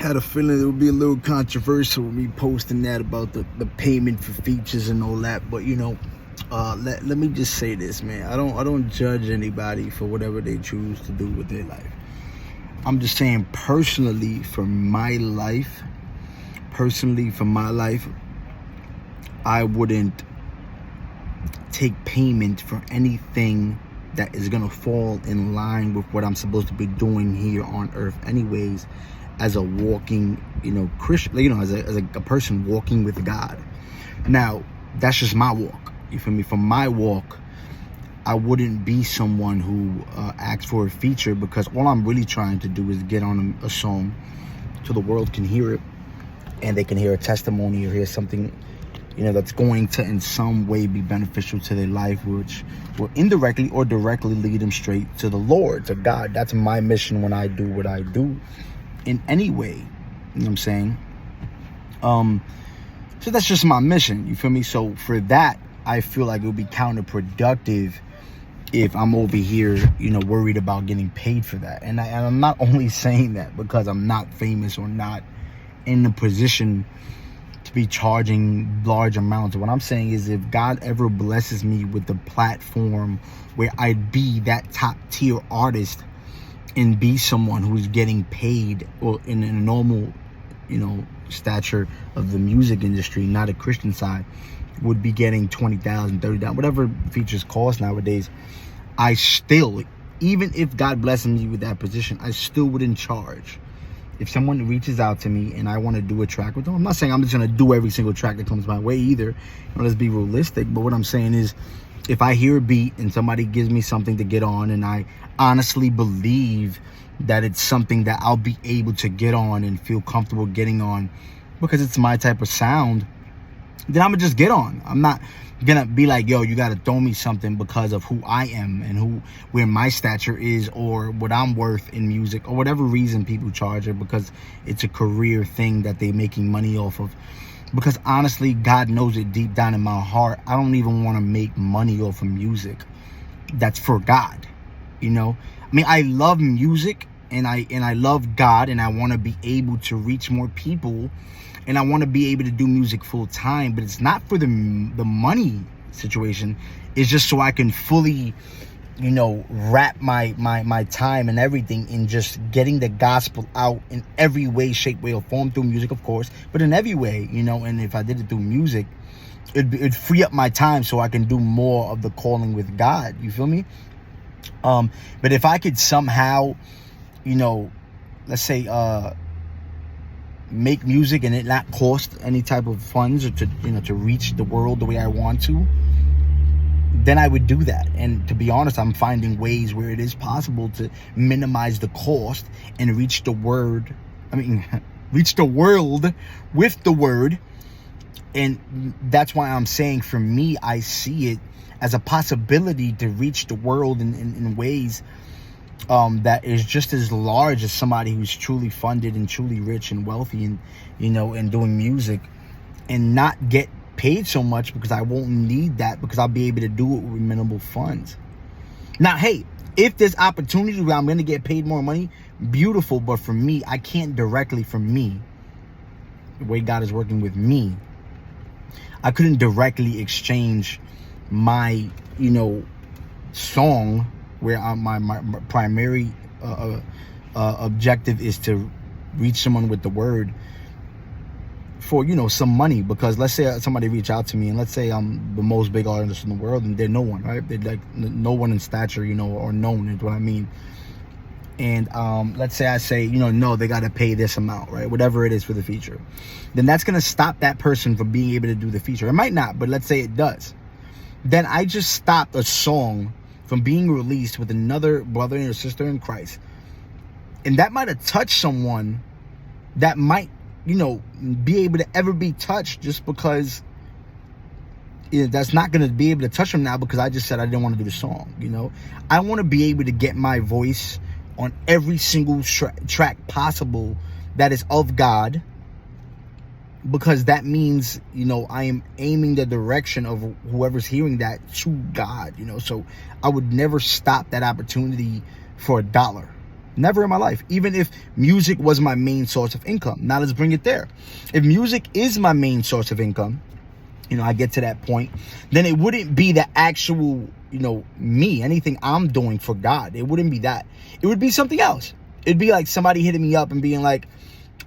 Had a feeling it would be a little controversial with me posting that about the payment for features and all that, but let me just say this, man. I don't judge anybody for whatever they choose to do with their life. I'm just saying personally for my life, I wouldn't take payment for anything that is gonna fall in line with what I'm supposed to be doing here on earth anyways, as a walking, Christian, as a person walking with God. Now, that's just my walk. You feel me? For my walk, I wouldn't be someone who asks for a feature, because all I'm really trying to do is get on a song so the world can hear it, and they can hear a testimony or hear something, that's going to in some way be beneficial to their life, which will indirectly or directly lead them straight to the Lord, to God. That's my mission when I do what I do in any way. You know what I'm saying? So that's just my mission. You feel me? So for that, I feel like it would be counterproductive if I'm over here, worried about getting paid for that. And I'm not only saying that because I'm not famous or not in the position to be charging large amounts. What I'm saying is, if God ever blesses me with the platform where I'd be that top tier artist and be someone who's getting paid, or in a normal, stature of the music industry, not a Christian side, would be getting $20,000, $30,000, whatever features cost nowadays, I still, even if God blesses me with that position, I still wouldn't charge. If someone reaches out to me and I want to do a track with them, I'm not saying I'm just going to do every single track that comes my way either. Let's be realistic. But what I'm saying is, if I hear a beat and somebody gives me something to get on, and I honestly believe that it's something that I'll be able to get on and feel comfortable getting on because it's my type of sound, then I'm going to just get on. I'm not going to be like, yo, you got to throw me something because of who I am and where my stature is, or what I'm worth in music, or whatever reason people charge it, because it's a career thing that they're making money off of. Because honestly, God knows it deep down in my heart, I don't even want to make money off of music that's for God. I love music, and I love God, and I want to be able to reach more people, and I want to be able to do music full time. But it's not for the money situation. It's just so I can fully, wrap my time and everything in just getting the gospel out in every way, shape, way, or form, through music, of course, but in every way, and if I did it through music, it'd free up my time so I can do more of the calling with God. You feel me? But if I could somehow, let's say, make music and it not cost any type of funds, or to reach the world the way I want to, then I would do that. And to be honest, I'm finding ways where it is possible to minimize the cost and reach the world with the word. And that's why I'm saying, for me, I see it as a possibility to reach the world in ways that is just as large as somebody who's truly funded and truly rich and wealthy, and and doing music, and not get paid so much, because I won't need that, because I'll be able to do it with minimal funds. Now, hey, if there's opportunity where I'm going to get paid more money, beautiful. But for me, I can't directly, for me, the way God is working with me, I couldn't directly exchange my, song, where my primary objective is to reach someone with the word, for some money. Because let's say somebody reach out to me, and let's say I'm the most big artist in the world, and they're no one, right? They're like no one in stature, or known, is what I mean. And let's say I say, no, they got to pay this amount, right? Whatever it is for the feature. Then that's going to stop that person from being able to do the feature. It might not, but let's say it does. Then I just stopped a song from being released with another brother or sister in Christ. And that might have touched someone that might, be able to ever be touched, just because that's not going to be able to touch them now, because I just said I didn't want to do the song. I want to be able to get my voice on every single track possible that is of God, because that means, I am aiming the direction of whoever's hearing that to God, so I would never stop that opportunity for $1. Never in my life. Even if music was my main source of income. Now let's bring it there. If music is my main source of income, I get to that point, then it wouldn't be the actual, me, anything I'm doing for God. It wouldn't be that. It would be something else. It'd be like somebody hitting me up and being like,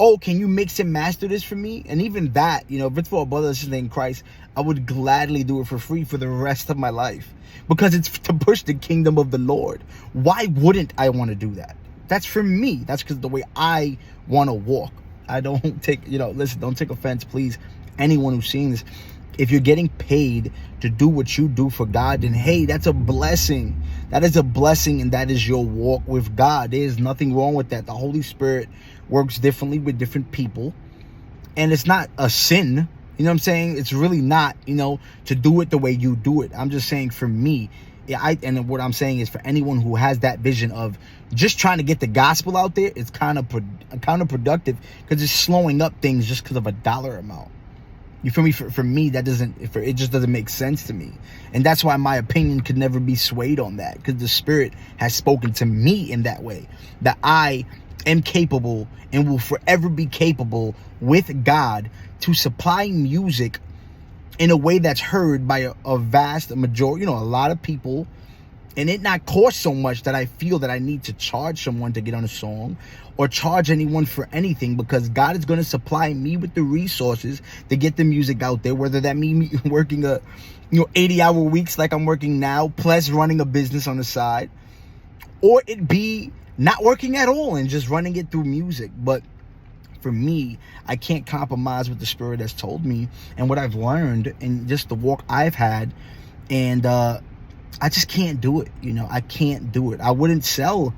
oh, can you mix and master this for me? And even that, if it's for a brother or sister in Christ, I would gladly do it for free for the rest of my life, because it's to push the kingdom of the Lord. Why wouldn't I want to do that? That's for me. That's because the way I want to walk. I don't take, listen, don't take offense, please. Anyone who's seeing this, if you're getting paid to do what you do for God, then hey, that's a blessing. That is a blessing, and that is your walk with God. There's nothing wrong with that. The Holy Spirit works differently with different people, and it's not a sin. You know what I'm saying? It's really not, to do it the way you do it. I'm just saying for me, and what I'm saying is for anyone who has that vision of just trying to get the gospel out there, it's kind of counterproductive, because it's slowing up things just because of a dollar amount. You feel me? For me, it just doesn't make sense to me. And that's why my opinion could never be swayed on that, because the Spirit has spoken to me in that way, that I am capable and will forever be capable with God to supply music in a way that's heard by a vast majority, a lot of people, and it not cost so much that I feel that I need to charge someone to get on a song or charge anyone for anything, because God is going to supply me with the resources to get the music out there, whether that means me working 80-hour weeks like I'm working now, plus running a business on the side, or it be not working at all and just running it through music. But for me, I can't compromise with the Spirit has told me and what I've learned and just the walk I've had, and I just can't do it. I can't do it. I wouldn't sell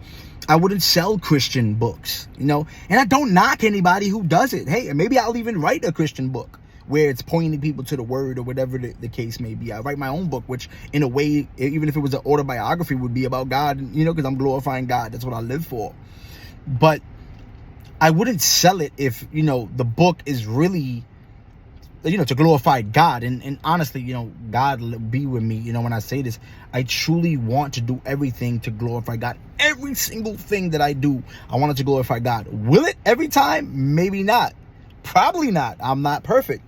Christian books, and I don't knock anybody who does it. Hey, maybe I'll even write a Christian book where it's pointing people to the word or whatever the case may be. I write my own book, which in a way, even if it was an autobiography, would be about God, because I'm glorifying God. That's what I live for. But I wouldn't sell it if, the book is really, to glorify God. And honestly, God be with me, when I say this, I truly want to do everything to glorify God. Every single thing that I do, I want it to glorify God. Will it every time? Maybe not. Probably not. I'm not perfect.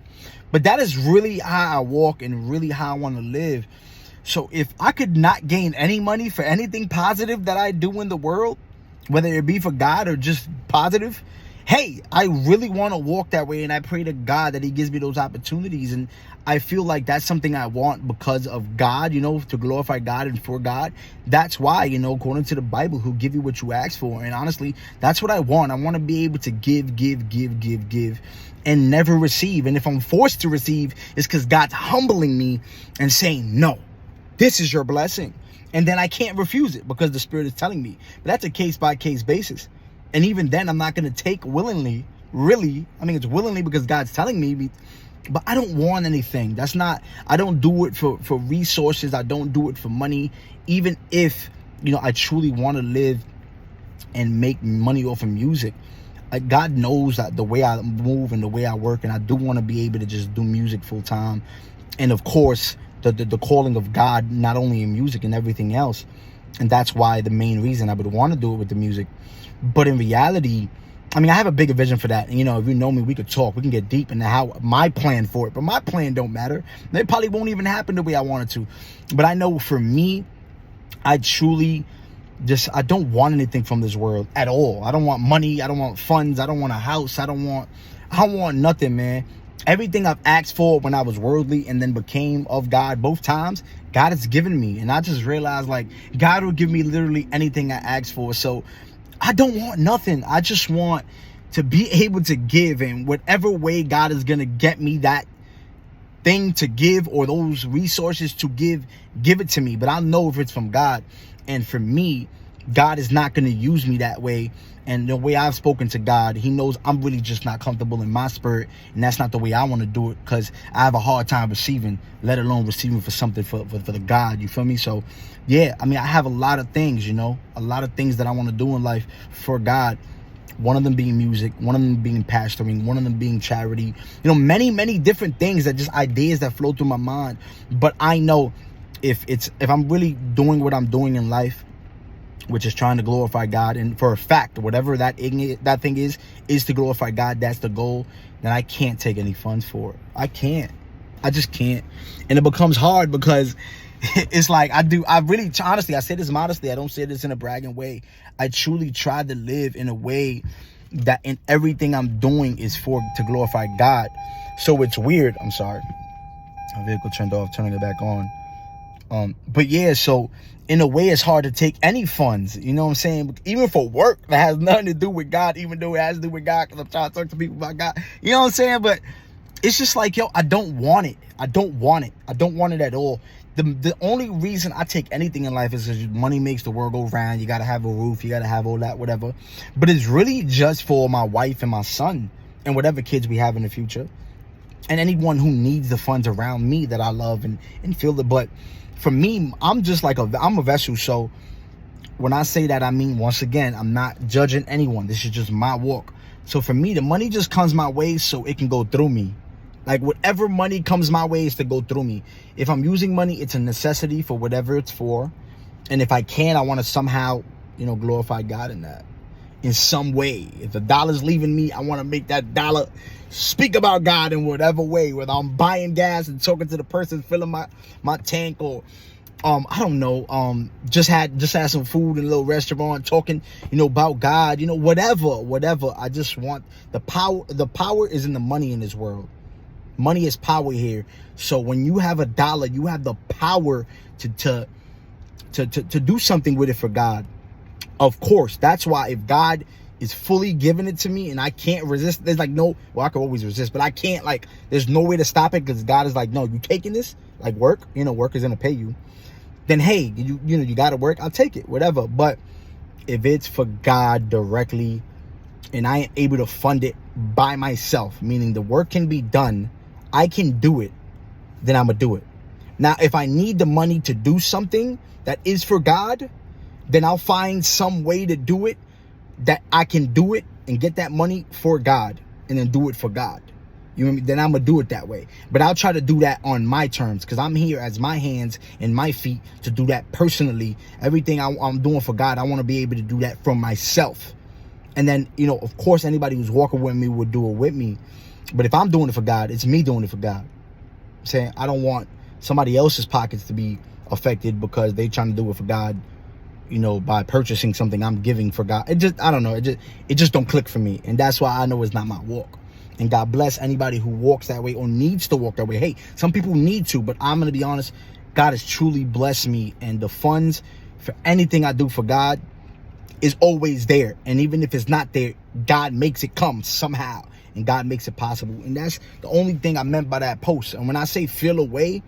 But that is really how I walk and really how I want to live. So if I could not gain any money for anything positive that I do in the world, whether it be for God or just positive, hey, I really want to walk that way, and I pray to God that he gives me those opportunities. And I feel like that's something I want because of God, to glorify God and for God. That's why, according to the Bible, he'll give you what you ask for. And honestly, that's what I want. I want to be able to give, and never receive. And if I'm forced to receive, it's because God's humbling me and saying, no, this is your blessing. And then I can't refuse it because the Spirit is telling me. But that's a case-by-case basis. And even then, I'm not going to take willingly, really. I mean, it's willingly because God's telling me, but I don't want anything. I don't do it for resources. I don't do it for money. Even if, I truly want to live and make money off of music. God knows that the way I move and the way I work, and I do want to be able to just do music full time. And of course, the calling of God, not only in music and everything else. And that's why the main reason I would want to do it with the music. But in reality, I have a bigger vision for that. And, if you know me, we could talk. We can get deep into how my plan for it. But my plan don't matter. It probably won't even happen the way I want it to. But I know for me, I truly I don't want anything from this world at all. I don't want money. I don't want funds. I don't want a house. I don't want nothing, man. Everything I've asked for when I was worldly and then became of God both times, God has given me. And I just realized, God will give me literally anything I ask for. So I don't want nothing. I just want to be able to give, and whatever way God is going to get me that thing to give or those resources to give it to me. But I'll know if it's from God. And for me, God is not going to use me that way. And the way I've spoken to God, he knows I'm really just not comfortable in my spirit. And that's not the way I want to do it, because I have a hard time receiving, let alone receiving for something for the God. You feel me? So, yeah, I have a lot of things, a lot of things that I want to do in life for God. One of them being music, one of them being pastoring, one of them being charity. Many different things, that just ideas that flow through my mind. But I know if I'm really doing what I'm doing in life, which is trying to glorify God. And for a fact, whatever that thing is to glorify God, that's the goal, then I can't take any funds for it. I can't. I just can't. And it becomes hard because it's like honestly, I say this modestly. I don't say this in a bragging way. I truly try to live in a way that in everything I'm doing is to glorify God. So it's weird. I'm sorry. My vehicle turned off, turning it back on. But yeah, so in a way it's hard to take any funds, you know what I'm saying? Even for work that has nothing to do with God, even though it has to do with God, because I'm trying to talk to people about God, you know what I'm saying? But it's just like, yo, I don't want it. I don't want it. I don't want it at all. The only reason I take anything in life is because money makes the world go round. You got to have a roof. You got to have all that, whatever. But it's really just for my wife and my son and whatever kids we have in the future. And anyone who needs the funds around me that I love and feel it. But for me, I'm just like I'm a vessel. So when I say that, I mean, once again, I'm not judging anyone. This is just my walk. So for me, the money just comes my way so it can go through me. Like whatever money comes my way is to go through me. If I'm using money, it's a necessity for whatever it's for. And if I can, I want to somehow, glorify God in that. In some way. If the dollar's leaving me, I want to make that dollar speak about God in whatever way. Whether I'm buying gas and talking to the person filling my tank, or I don't know, just had some food in a little restaurant talking, about God, whatever. I just want the power. The power is in the money in this world. Money is power here. So when you have a dollar, you have the power to do something with it for God. Of course, that's why if God is fully giving it to me and I can't resist, there's like I can always resist, but I can't, there's no way to stop it, because God is like, no, you taking this, like work, work is going to pay you. Then, hey, you got to work, I'll take it, whatever. But if it's for God directly and I ain't able to fund it by myself, meaning the work can be done, I can do it, then I'm going to do it. Now, if I need the money to do something that is for God, then I'll find some way to do it that I can do it and get that money for God and then do it for God. You know what I mean? Then I'm going to do it that way. But I'll try to do that on my terms, because I'm here as my hands and my feet to do that personally. Everything I'm doing for God, I want to be able to do that for myself. And then, of course, anybody who's walking with me would do it with me. But if I'm doing it for God, it's me doing it for God. I'm saying I don't want somebody else's pockets to be affected because they trying to do it for God, by purchasing something I'm giving for God. I don't know. It just don't click for me. And that's why I know it's not my walk. And God bless anybody who walks that way or needs to walk that way. Hey, some people need to, but I'm going to be honest. God has truly blessed me, and the funds for anything I do for God is always there. And even if it's not there, God makes it come somehow. And God makes it possible. And that's the only thing I meant by that post. And when I say feel away,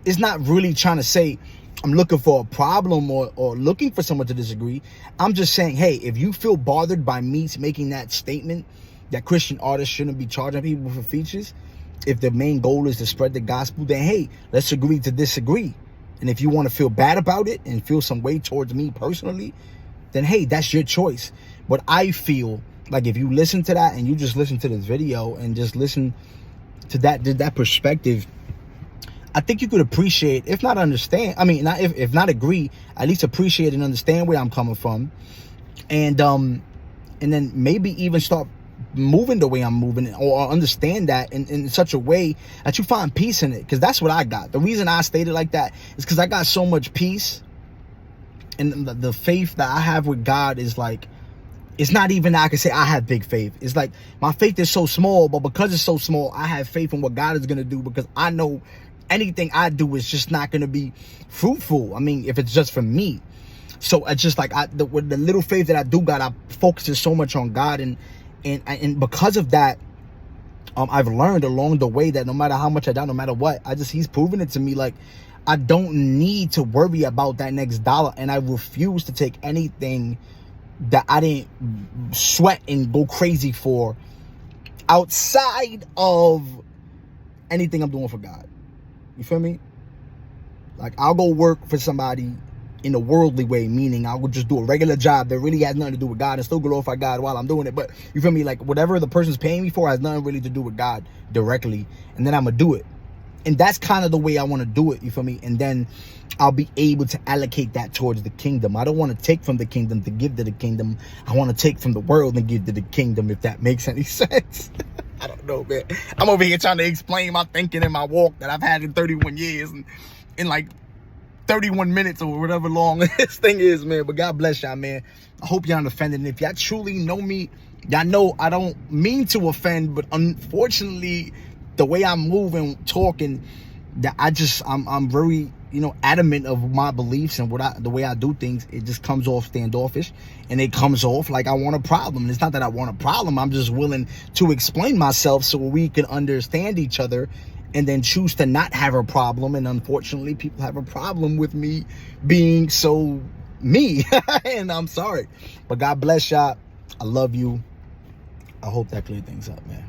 it's not really trying to say I'm looking for a problem or looking for someone to disagree. I'm just saying, hey, if you feel bothered by me making that statement that Christian artists shouldn't be charging people for features, if the main goal is to spread the gospel, then hey, let's agree to disagree. And if you want to feel bad about it and feel some way towards me personally, then hey, that's your choice. But I feel like if you listen to that and you just listen to this video and just listen to that perspective, I think you could appreciate, if not understand, if not agree, at least appreciate and understand where I'm coming from. And then maybe even start moving the way I'm moving, or understand that in such a way that you find peace in it. Because that's what I got. The reason I stated like that is because I got so much peace. And the faith that I have with God is like, it's not even that I can say I have big faith. It's like my faith is so small, but because it's so small, I have faith in what God is going to do, because I know anything I do is just not going to be fruitful. If it's just for me. So it's just like with the little faith that I do got, I focus so much on God. And because of that, I've learned along the way that no matter how much I doubt, no matter what, he's proven it to me. Like, I don't need to worry about that next dollar. And I refuse to take anything that I didn't sweat and go crazy for outside of anything I'm doing for God. You feel me? Like, I'll go work for somebody in a worldly way, meaning I would just do a regular job that really has nothing to do with God and still glorify God while I'm doing it. But you feel me? Like, whatever the person's paying me for has nothing really to do with God directly. And then I'm going to do it. And that's kind of the way I want to do it, you feel me? And then I'll be able to allocate that towards the kingdom. I don't want to take from the kingdom to give to the kingdom. I want to take from the world and give to the kingdom, if that makes any sense. I don't know, man. I'm over here trying to explain my thinking and my walk that I've had in 31 years and in like 31 minutes or whatever long this thing is, man. But God bless y'all, man. I hope y'all aren't offended. And if y'all truly know me, y'all know I don't mean to offend, but unfortunately, the way I'm moving, talking, that I'm very, adamant of my beliefs and the way I do things. It just comes off standoffish, and it comes off like I want a problem. And it's not that I want a problem. I'm just willing to explain myself so we can understand each other, and then choose to not have a problem. And unfortunately, people have a problem with me being so me. And I'm sorry, but God bless y'all. I love you. I hope that cleared things up, man.